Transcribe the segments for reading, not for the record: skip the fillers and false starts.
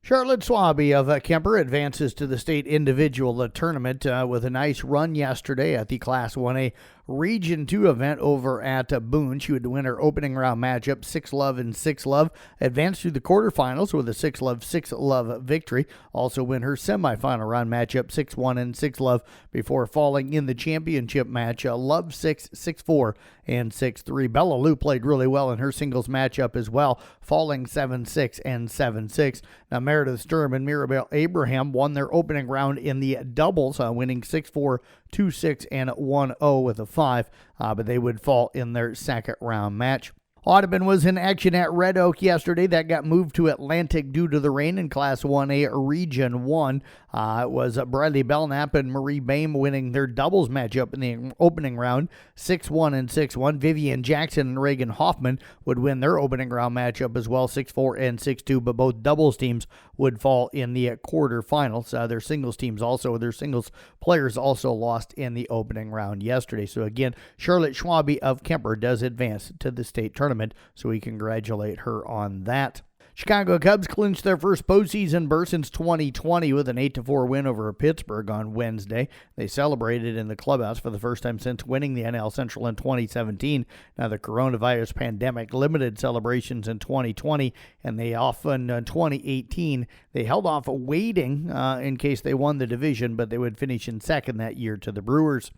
Charlotte Swaby of Kemper advances to the state individual tournament with a nice run yesterday at the Class 1A Region 2 event over at Boone. She would win her opening round matchup 6-love and 6-love, advance to the quarterfinals with a 6-love, 6-love victory. Also win her semifinal round matchup 6-1 and 6-love before falling in the championship match love 6, 6-4 and 6-3. Bella Lou played really well in her singles matchup as well, falling 7-6 and 7-6. Now Meredith Sturm and Mirabelle Abraham won their opening round in the doubles, winning 6-4, 2-6, and 1-0 with a 5, but they would fall in their second round match. Audubon was in action at Red Oak yesterday. That got moved to Atlantic due to the rain in Class 1A Region 1. It was Bradley Belknap and Marie Boehm winning their doubles matchup in the opening round, 6-1 and 6-1. Vivian Jackson and Reagan Hoffman would win their opening round matchup as well, 6-4 and 6-2, but both doubles teams would fall in the quarterfinals. Their singles players also lost in the opening round yesterday. So again, Charlotte Swaby of Kemper does advance to the state tournament, so we congratulate her on that. Chicago Cubs clinched their first postseason berth since 2020 with an 8-4 win over Pittsburgh on Wednesday. They celebrated in the clubhouse for the first time since winning the NL Central in 2017. Now, the coronavirus pandemic limited celebrations in 2020, and they often in 2018 they held off waiting in case they won the division, but they would finish in second that year to the Brewers.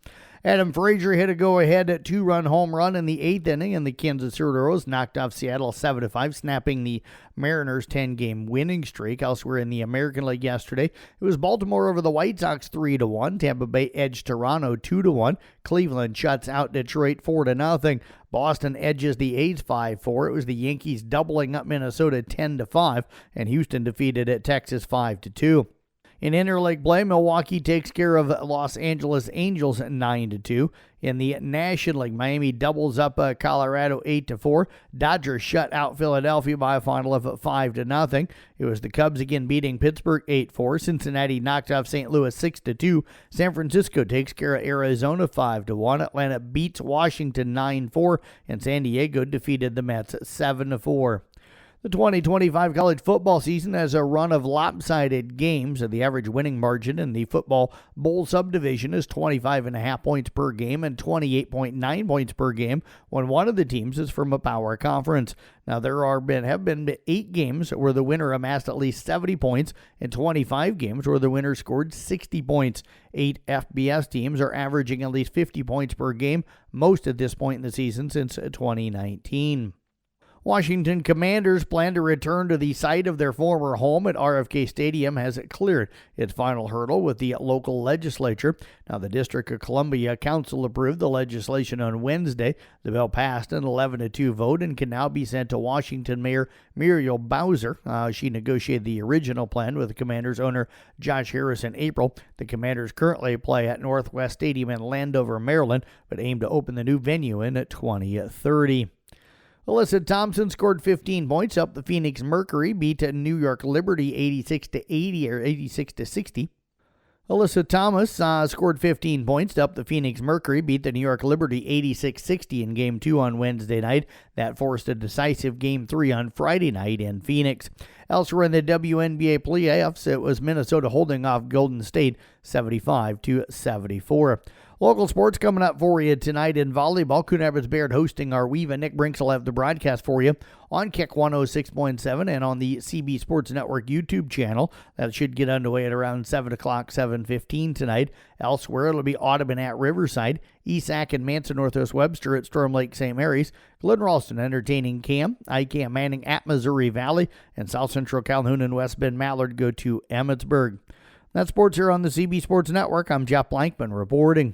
Adam Frazier hit a go-ahead 2-run home run in the 8th inning, and the Kansas City Royals knocked off Seattle 7-5, snapping the Mariners' 10-game winning streak. Elsewhere in the American League yesterday, it was Baltimore over the White Sox 3-1. Tampa Bay edged Toronto 2-1. Cleveland shuts out Detroit 4-0. Boston edges the A's 5-4. It was the Yankees doubling up Minnesota 10-5, and Houston defeated Texas 5-2. In interleague play, Milwaukee takes care of Los Angeles Angels 9-2. In the National League, Miami doubles up Colorado 8-4. Dodgers shut out Philadelphia by a final of 5-0. It was the Cubs again beating Pittsburgh 8-4. Cincinnati knocked off St. Louis 6-2. San Francisco takes care of Arizona 5-1. Atlanta beats Washington 9-4, and San Diego defeated the Mets 7-4. The 2025 college football season has a run of lopsided games. The average winning margin in the football bowl subdivision is 25.5 points per game and 28.9 points per game when one of the teams is from a power conference. Now, there have been 8 games where the winner amassed at least 70 points and 25 games where the winner scored 60 points. 8 FBS teams are averaging at least 50 points per game, most at this point in the season since 2019. Washington Commanders plan to return to the site of their former home at RFK Stadium has cleared its final hurdle with the local legislature. Now, the District of Columbia Council approved the legislation on Wednesday. The bill passed an 11-2 vote and can now be sent to Washington Mayor Muriel Bowser. She negotiated the original plan with the Commanders owner Josh Harris in April. The Commanders currently play at Northwest Stadium in Landover, Maryland, but aim to open the new venue in 2030. Alyssa Thompson scored 15 points, up the Phoenix Mercury, beat New York Liberty 86-80 or 86-60. Alyssa Thomas scored 15 points, up the Phoenix Mercury, beat the New York Liberty 86-60 in Game 2 on Wednesday night. That forced a decisive Game 3 on Friday night in Phoenix. Elsewhere in the WNBA playoffs, it was Minnesota holding off Golden State 75-74. Local sports coming up for you tonight in volleyball. Coon Rapids Bayard hosting our Weeva. Nick Brinks will have the broadcast for you on Kick 106.7 and on the CB Sports Network YouTube channel. That should get underway at around 7 o'clock, 7:15 tonight. Elsewhere, it'll be Audubon at Riverside, Esac and Manson Northwest Webster at Storm Lake St. Mary's, Glen Ralston entertaining Cam, ICAM Manning at Missouri Valley, and South Central Calhoun and West Bend Mallard go to Emmetsburg. That's sports here on the CB Sports Network. I'm Jeff Blankman reporting.